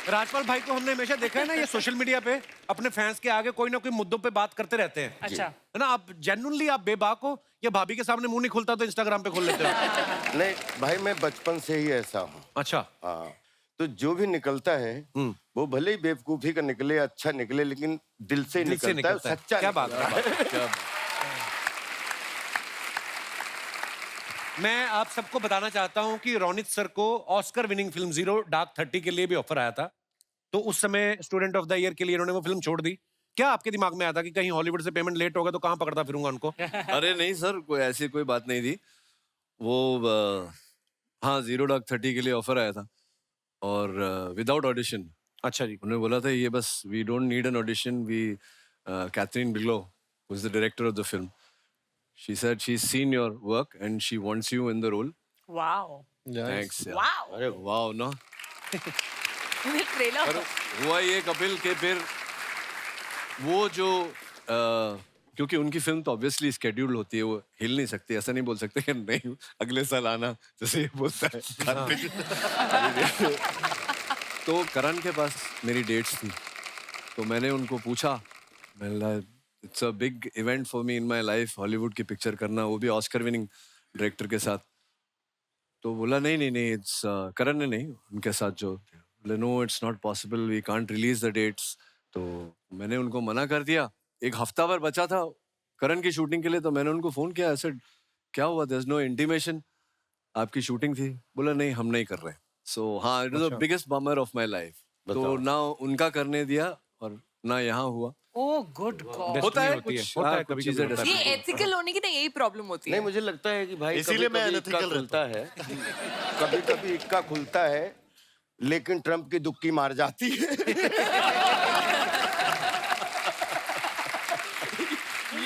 राजपाल भाई को हमने हमेशा देखा है ना, ये सोशल मीडिया पे अपने फैंस के आगे कोई ना कोई मुद्दों पे बात करते रहते हैं। अच्छा। है ना, आप जेन्युइनली आप बेबाक हो या भाभी के सामने मुंह नहीं खुलता तो इंस्टाग्राम पे खोल लेते हो? नहीं भाई, मैं बचपन से ही ऐसा हूँ। अच्छा। हाँ, तो जो भी निकलता है वो भले ही बेवकूफी का निकले, अच्छा निकले, लेकिन दिल से दिल से निकलता है, सच्चा क्या बात निकलता है। मैं आप सबको बताना चाहता हूं कि रोनित सर को Oscar winning film zero dark 30 के लिए भी ऑफर आया था, तो उस समय स्टूडेंट ऑफ द ईयर के लिए इन्होंने वो फिल्म छोड़ दी। क्या आपके दिमाग में आया था कि कहीं हॉलीवुड से पेमेंट लेट होगा तो कहां पकड़ता फिरूंगा उनको? अरे नहीं सर, कोई ऐसी कोई बात नहीं थी। वो हाँ, जीरो डार्क 30 के लिए ऑफर आया था और विदाउट ऑडिशन। अच्छा जी। उन्होंने बोला था ये बस we don't need an audition, we Kathryn Bigelow who is the director of the film, she said she has seen your work and she wants you in the role. Wow. Thanks. Wow. अरे wow ना। Trailer हुआ ये कपिल के फिर वो जो क्योंकि उनकी फिल्म तो ऑब्वियसली स्केड्यूल होती है, वो हिल नहीं सकती, ऐसा नहीं बोल सकते कि नहीं अगले साल आना, जैसे ये बोलता है कार्तिक। तो करण के पास मेरी डेट्स थी, तो मैंने उनको पूछा, मैंने it's a big event for me in my life, Hollywood की पिक्चर करना, वो भी ऑस्कर विनिंग डायरेक्टर के साथ। तो बोला नहीं इट्स करण ने नहीं, उनके साथ जो बोले no it's not possible, we can't release the dates. तो मैंने उनको मना कर दिया। एक हफ्ता भर बचा था करण की शूटिंग के लिए, तो मैंने उनको फोन किया, ऐसे क्या हुआ, देयर इज नो इंटीमेशन, आपकी शूटिंग थी? बोला नहीं हम नहीं कर रहे। सो हाँ, it was the biggest bummer of my life. तो ना उनका करने दिया और ना यहाँ हुआ। Oh good God. होता है होती है, कुछ, होता है, हाँ, कभी कुछ चीजें कभी होता है। ये एथिकल होने की ना यही प्रॉब्लम होती है। नहीं, मुझे लगता है कि भाई इसीलिए मैं कभी unethical इक्का खुलता है, कभी कभी इक्का खुलता है, लेकिन ट्रम्प की दुक्की मार जाती है।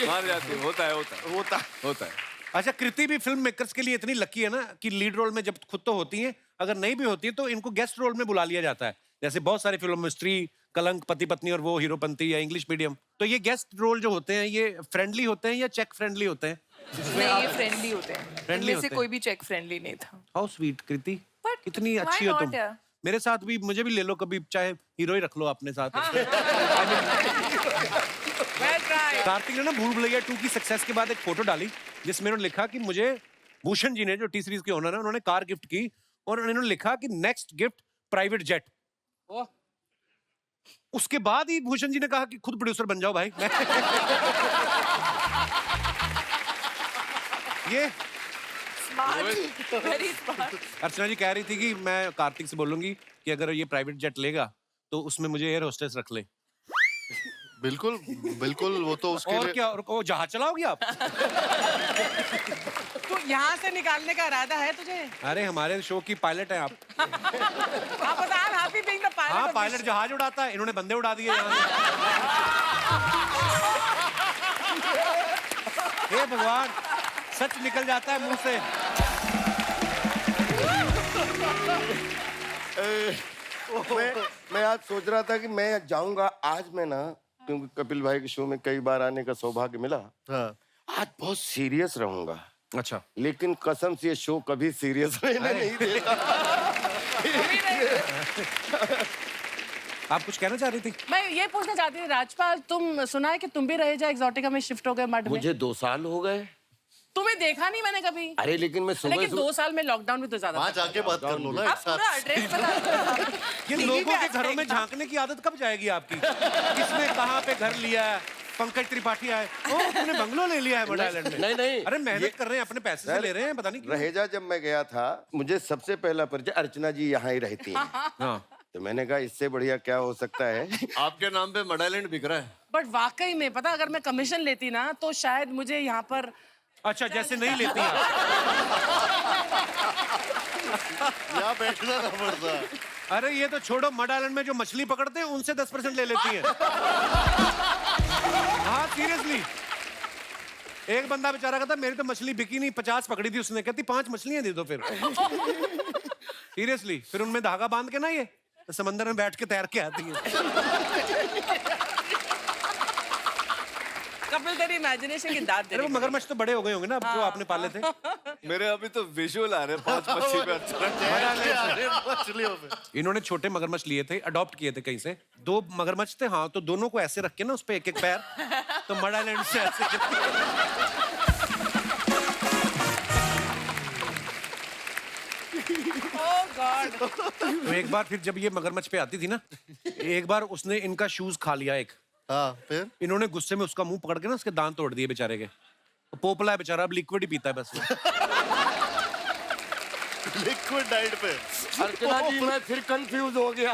मार जाती है, होता है। अच्छा, कृति भी फिल्म मेकर्स के लिए इतनी लकी है ना कि लीड रोल में जब खुद तो होती हैं, अगर नहीं भी होती है तो इनको गेस्ट रोल में बुला लिया जाता है। जैसे बहुत सारी फिल्मों में स्त्री, कलंक, पति पत्नी और वो हीरोपंती या इंग्लिश मीडियम। तो ये गेस्ट रोल जो होते हैं ये फ्रेंडली होते हैं या चेक फ्रेंडली होते हैं? नहीं, ये फ्रेंडली होते हैं। Friendly इनमें से होते कोई भी चेक फ्रेंडली नहीं था। हाउ स्वीट कृति, But कितनी why अच्छी हो not, तुम। यार? मेरे साथ भी, मुझे भी ले लो कभी, चाहे हीरो ही रख लो अपने साथ। Well tried. कार्तिक ने ना भूल भुलैया 2 की सक्सेस के बाद एक फोटो डाली जिसमें उन्होंने लिखा कि मुझे भूषण जी ने, जो टी सीरीज के ओनर है, उन्होंने कार गिफ्ट की और उन्होंने लिखा कि नेक्स्ट गिफ्ट प्राइवेट जेट। उसके बाद ही भूषण जी ने कहा कि खुद प्रोड्यूसर बन जाओ भाई। ये Smart. Very smart. अर्चना जी कह रही थी कि मैं कार्तिक से बोलूंगी कि अगर ये प्राइवेट जेट लेगा तो उसमें मुझे एयर होस्टेस रख ले। बिल्कुल बिल्कुल, वो तो उसके और लिए क्या, और वो जहाज चलाओगी आप? तो यहाँ से निकालने का इरादा है तुझे? अरे हमारे शो की पायलट हैं आप। आप बता, हैप्पी बीइंग द पायलट। हाँ, पायलट जहाज उड़ाता है, इन्होंने बंदे उड़ा दिए यहाँ से। हे भगवान, सच निकल जाता है मुंह से। मैं आज सोच रहा था कि मैं जाऊंगा आज, मैं ना, क्योंकि कपिल भाई के शो में कई बार आने का सौभाग्य मिला। हाँ। आज बहुत सीरियस रहूंगा, अच्छा, लेकिन कसम से ये शो कभी सीरियस रहने नहीं देता। आप कुछ कहना चाह रही थी? मैं ये पूछना चाहती थी, राजपाल, तुम सुना है कि तुम भी रहे जा एक्सोटिका में शिफ्ट हो गए मड में? मुझे 2 साल हो गए। तुम्हें देखा नहीं मैंने कभी। अरे लेकिन मैं सुबह लेकिन 2 साल में लॉकडाउन भी तो ज्यादा वहाँ था। जाके बात कर लो ना एक आप साथ। पूरा एड्रेस बता। ये लोगों के घरों में झांकने की आदत कब जाएगी आपकी? किसने कहाँ पे घर लिया है? पंकज त्रिपाठी आए, ओ तुमने बंगलो ले लिया है मड आइलैंड में। नहीं। अरे मेहनत कर रहे हैं, अपने पैसे से ले रहे हैं, पता नहीं क्यों। रहेजा जब मैं गया था, मुझे सबसे पहला परिचय अर्चना जी यहाँ ही रहती हैं। हाँ, तो मैंने कहा इससे बढ़िया क्या हो सकता है। आपके नाम पे मड आइलैंड बिक रहा है। बट वाकई में पता, अगर मैं कमीशन लेती ना तो शायद मुझे यहाँ पर। अच्छा, जैसे नहीं लेती आप। यहाँ बैठना ना पड़ता। अरे ये तो छोड़ो, मड आइलैंड में जो मछली पकड़ते हैं उनसे 10% ले लेती हैं। हाँ सीरियसली, एक बंदा बेचारा कहता मेरी तो मछली बिकी नहीं, 50 पकड़ी थी उसने, कहती 5 मछलियां दे दो फिर। सीरियसली, फिर उनमें धागा बांध के ना ये तो समंदर में बैठ के तैर के आती है। कपिल तेरी इमेजिनेशन की दाद दे अरे वो रही है। मगरमच्छ तो बड़े हो गए होंगे ना अब जो आपने पाले थे। मेरे अभी तो विजुअल आ रहे हैं 5 मच्छी पे मछलियों पे इन्होंने छोटे मगरमच्छ लिए थे, अडॉप्ट किए थे कहीं से। 2 मगरमच्छ थे, हाँ, तो दोनों को ऐसे रख के ना उस पे एक-एक पैर, तो मड आइलैंड से ऐसे Oh God! तो एक बार फिर जब ये मगरमच्छ पे आती थी ना, एक बार उसने इनका शूज खा लिया एक। हाँ फिर इन्होंने गुस्से में उसका मुंह पकड़ के ना उसके दांत तोड़ दिए बेचारे के। वो पोपला है बेचारा, अब लिक्विड ही पीता है बस वो। लिक्विड डाइट पे अर्चना जी मैं फिर कंफ्यूज हो गया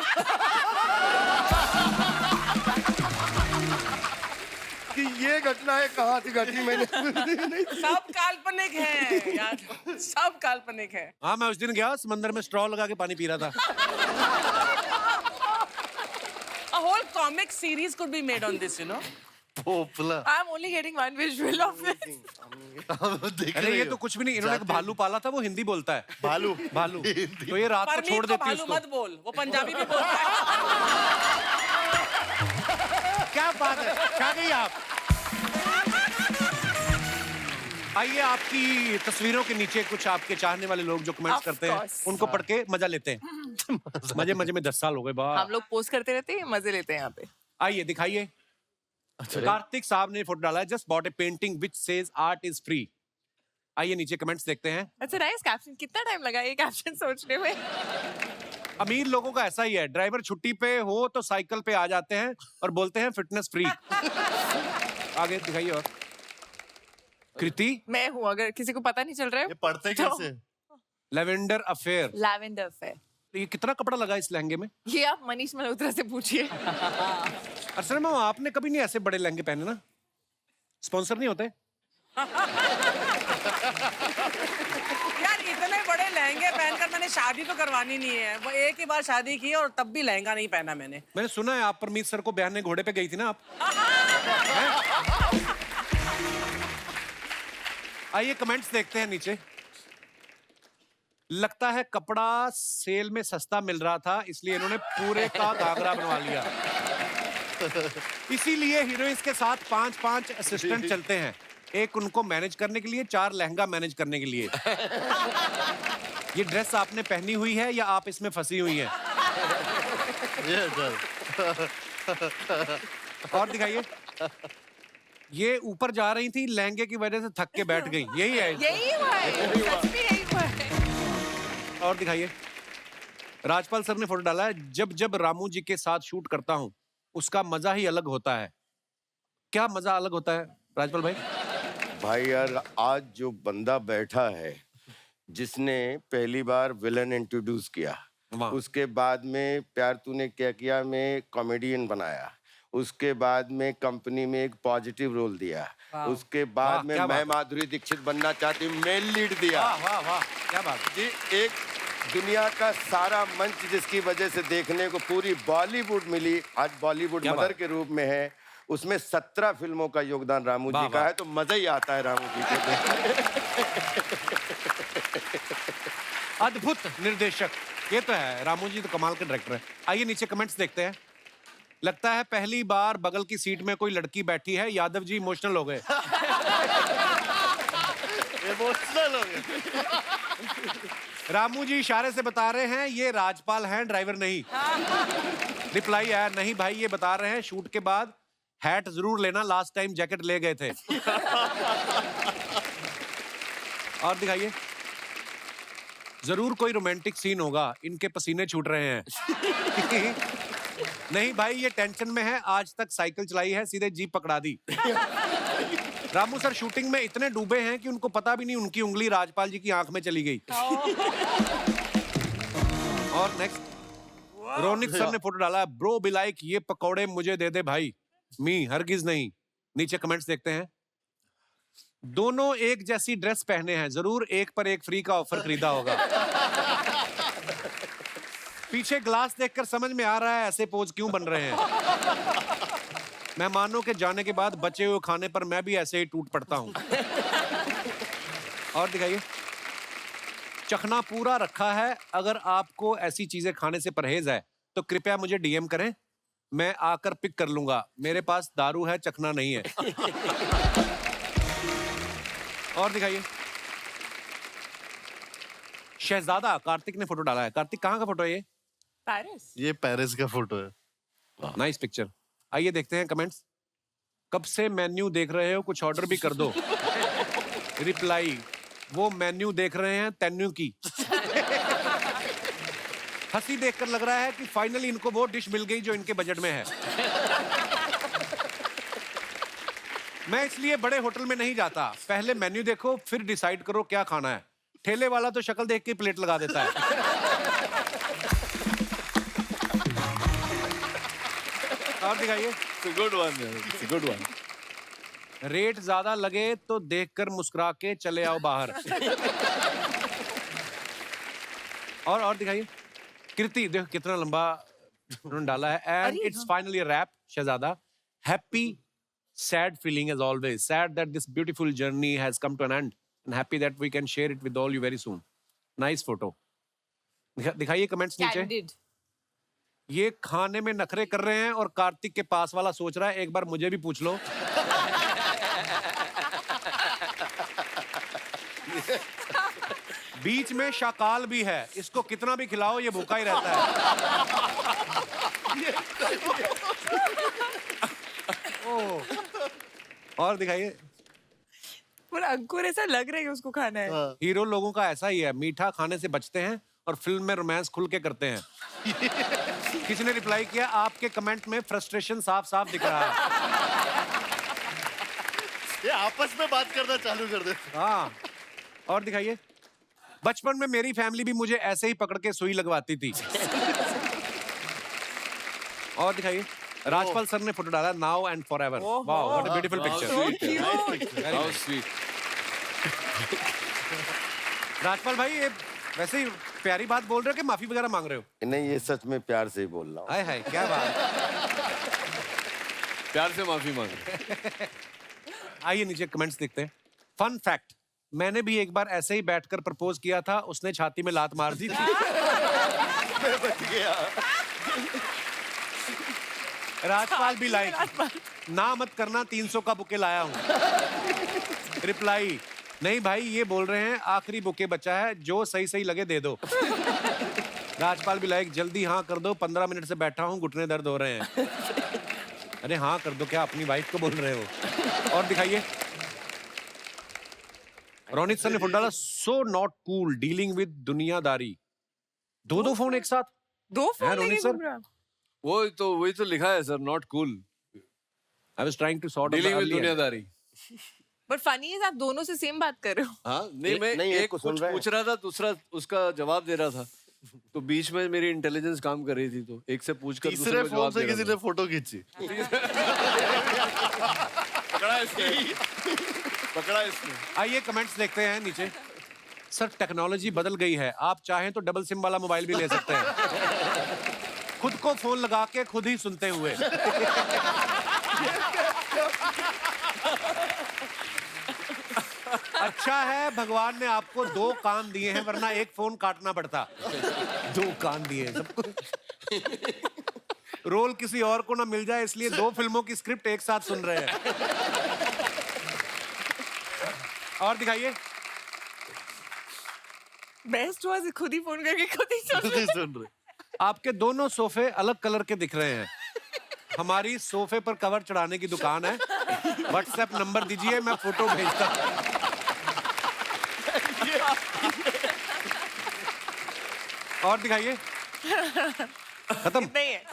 कि ये घटनाएं कहाँ से घटी मैंने सब काल्पनिक है यार, सब काल्पनिक है। हाँ, मैं उस दिन गया समंदर में स्ट्रॉ लगा के पानी पी रहा था। A whole comic series could be made on this, you know. पोपला I'm only getting one visual of it. देख अरे रही ये हो? तो कुछ भी नहीं, इन्होंने एक भालू पाला था, वो हिंदी बोलता है। भालू भालू तो ये रात को परमीत छोड़ को देती है भालू उसको। मत बोल, वो पंजाबी भी बोलता है। क्या बात है, क्या गई आप? आइए, आपकी तस्वीरों के नीचे कुछ आपके चाहने वाले लोग जो कमेंट्स Of करते हैं course. उनको पढ़ के मजा लेते हैं। मजे मजे में 10 साल हो गए बा। हम लोग पोस्ट करते रहते हैं, मजे लेते हैं यहाँ पे। आइए दिखाइए। कार्तिक साहब ने फोटो डाला है, just bought A painting which says art is free. आइए नीचे कमेंट्स देखते हैं। अच्छा नाइस कैप्शन, कितना टाइम लगा ये कैप्शन सोचने में? अमीर लोगों का ऐसा ही है, ड्राइवर छुट्टी पे हो तो साइकिल पे आ जाते हैं और बोलते हैं फिटनेस फ्री। आगे दिखाइए। और कृति, मैं हूँ, अगर किसी को पता नहीं चल रहा ये है। पढ़ते कैसे लेवेंडर अफेयर। Lavender fair. तो ये कितना कपड़ा लगा इस लहंगे में? ये आप मनीष मल्होत्रा से पूछिए। असल में आपने कभी नहीं ऐसे बड़े लहंगे पहने ना? स्पॉन्सर नहीं होते? यार इतने बड़े लहंगे पहनकर मैंने शादी तो करवानी नहीं है। वो एक ही बार शादी की और तब भी लहंगा नहीं पहना मैंने। मैंने सुना है आप परमीत सर को ब्याहने घोड़े पे गई थी ना आप? आइए कमेंट्स देखते हैं नीचे। लगता है कपड़ा सेल में सस्ता मिल रहा था, इसलिए इन्होंने पूरे का घाघरा बनवा लिया। इसीलिए हीरोइंस के साथ 5-5 असिस्टेंट चलते हैं, एक उनको मैनेज करने के लिए, 4 लहंगा मैनेज करने के लिए। ये ड्रेस आपने पहनी हुई है या आप इसमें फंसी हुई हैं? ये चल और दिखाइए। ये ऊपर जा रही थी, लहंगे की वजह से थक के बैठ गई, यही है। यही हुआ है, सच में यही हुआ है। और दिखाइए। राजपाल सर ने फोटो डाला है, जब जब रामू जी के साथ शूट करता हूं उसका मजा ही अलग होता है। क्या मजा अलग होता है राजपाल भाई? भाई यार आज जो बंदा बैठा है जिसने पहली बार विलन इंट्रोड्यूस किया, वाह। उसके बाद में प्यार तूने क्या किया में कॉमेडियन बनाया, उसके बाद में कंपनी में एक पॉजिटिव रोल दिया, उसके वाह, बाद में क्या मैं बात है। माधुरी दीक्षित बनना चाहती हूँ मेन लीड दिया। वाह वाह वाह, क्या बात है। जी एक दुनिया का सारा मंच जिसकी वजह से देखने को पूरी बॉलीवुड मिली, आज बॉलीवुड क्या मदर बात। के रूप में है, उसमें 17 फिल्मों का योगदान रामू वाह, जी का वाह। है, तो मजा ही आता है रामू जी को देख के। अद्भुत निर्देशक, ये तो है, रामू जी तो कमाल के डायरेक्टर है। आइए नीचे कमेंट्स देखते हैं। लगता है पहली बार बगल की सीट में कोई लड़की बैठी है, यादव जी इमोशनल हो गए। इमोशनल हो गए रामू जी इशारे से बता रहे हैं ये राजपाल हैं, ड्राइवर नहीं। रिप्लाई आया, नहीं भाई ये बता रहे हैं शूट के बाद हैट जरूर लेना, लास्ट टाइम जैकेट ले गए थे। और दिखाइए। जरूर कोई रोमांटिक सीन होगा, इनके पसीने छूट रहे हैं। नहीं भाई ये टेंशन में है, आज तक साइकिल चलाई है, सीधे जीप पकड़ा दी। रामू सर शूटिंग में इतने डूबे हैं कि उनको पता भी नहीं उनकी उंगली राजपाल जी की आंख में चली गई। और नेक्स्ट रोनित सर ने फोटो डाला है, ब्रो बी लाइक ये पकौड़े मुझे दे दे भाई, मी हरगिज नहीं। नीचे कमेंट्स देखते हैं। दोनों एक जैसी ड्रेस पहने हैं, जरूर एक पर एक फ्री का ऑफर खरीदा होगा। पीछे ग्लास देखकर समझ में आ रहा है ऐसे पोज क्यों बन रहे हैं। मेहमानों के जाने के बाद बचे हुए खाने पर मैं भी ऐसे ही टूट पड़ता हूं। और दिखाइए। चखना पूरा रखा है, अगर आपको ऐसी चीजें खाने से परहेज है तो कृपया मुझे डीएम करें, मैं आकर पिक कर लूंगा, मेरे पास दारू है, चखना नहीं है। और दिखाइए। शहजादा कार्तिक ने फोटो डाला है। कार्तिक कहाँ का फोटो है ये? पेरिस। ये पेरिस का फोटो है। Nice picture. आइए देखते हैं कमेंट्स। कब से मेन्यू देख रहे हो, कुछ ऑर्डर भी कर दो। रिप्लाई, वो मेन्यू देख रहे हैं तेन्यू की। हंसी देखकर लग रहा है कि फाइनली इनको वो डिश मिल गई जो इनके बजट में है। मैं इसलिए बड़े होटल में नहीं जाता, पहले मेन्यू देखो फिर डिसाइड करो क्या खाना है। ठेले वाला तो शक्ल देख के प्लेट लगा देता है। और दिखाइए। Good one, good one. Rate ज्यादा लगे तो देखकर मुस्कुरा के चले आओ बाहर। और दिखाइए। कृति देखो कितना लंबा उन्होंने डाला है। And it's finally a wrap. Shehzada, happy sad feeling as always, sad that this beautiful journey has come to an end and happy that we can share it with all you very soon. Nice photo. दिखाइए comments नीचे। Candid. ये खाने में नखरे कर रहे हैं और कार्तिक के पास वाला सोच रहा है एक बार मुझे भी पूछ लो। बीच में शाकाल भी है, इसको कितना भी खिलाओ ये भूखा ही रहता है। ओह। और दिखाइए। पूरा अंकुर ऐसा लग रहा है कि उसको खाना है। हीरो लोगों का ऐसा ही है, मीठा खाने से बचते हैं और फिल्म में रोमांस खुल के करते हैं। किसी ने रिप्लाई किया, आपके कमेंट में फ्रस्ट्रेशन साफ साफ दिख रहा है। ये आपस में बात करना चालू कर दे। हाँ। और दिखाइए। बचपन में मेरी फैमिली भी मुझे ऐसे ही पकड़ के सुई लगवाती थी। और दिखाइए। राजपाल सर ने फोटो डाला, now and forever. Wow, what a beautiful picture. How sweet. Rajpal भाई, ये वैसे ही प्यारी बात बोल रहे हो कि माफी वगैरह मांग रहे हो? नहीं, ये सच में प्यार से ही बोल रहा हूँ। हाय हाय, क्या बात। प्यार से माफी मांग। आइए नीचे कमेंट्स देखते हैं। फन फैक्ट, मैंने भी एक बार ऐसे ही बैठकर प्रपोज किया था, उसने छाती में लात मार दी थी। मैं बच गया। राजपाल भी लाइक, ना मत करना, 300 का बुके लाया हूँ। रिप्लाई, नहीं भाई ये बोल रहे हैं आखिरी बुके बचा है, जो सही सही लगे दे दो। राजपाल भी लाइक, जल्दी हाँ कर दो, 15 मिनट से बैठा हूँ, घुटने दर्द हो रहे हैं। अरे हाँ कर दो, क्या अपनी वाइफ को बोल रहे हो? और दिखाइए। रोनित सर ने फोन डाला, so not cool dealing with दुनियादारी। दो फोन एक साथ। दो है, फोन रोनित लेके सर? घूम रहा है। वही तो लिखा है sir, not cool I was trying to sort dealing with दुनियादारी। बट फनी है, आप दोनों से सेम बात कर रहे हो। हाँ नहीं, मैं नहीं, एक को सुन कुछ रहे हैं। पूछ रहा था, दूसरा उसका जवाब दे रहा था, तो बीच में मेरी इंटेलिजेंस काम कर रही थी, तो एक से पूछकर दूसरे तीसरे को फोन जवाब से दे रहा किसी था। ने फोटो खींची। पकड़ा इसने। आइए कमेंट्स देखते हैं नीचे। सर टेक्नोलॉजी बदल गई है, आप चाहें तो डबल सिम वाला मोबाइल भी ले सकते हैं। खुद को फोन लगा के खुद ही सुनते हुए। अच्छा है भगवान ने आपको 2 कान दिए हैं, वरना एक फोन काटना पड़ता। 2 कान दिए हैं सबको। रोल किसी और को ना मिल जाए, इसलिए 2 फिल्मों की स्क्रिप्ट एक साथ सुन रहे हैं। और दिखाइए। बेस्ट हुआ खुद ही फोन करके खुद ही सुन खुद ही सुन रहे। आपके दोनों सोफे अलग कलर के दिख रहे हैं। हमारी सोफे पर कवर चढ़ाने की दुकान है, व्हाट्सएप नंबर दीजिए, मैं फोटो भेजता हूं। और दिखाइए। खत्म। नहीं है।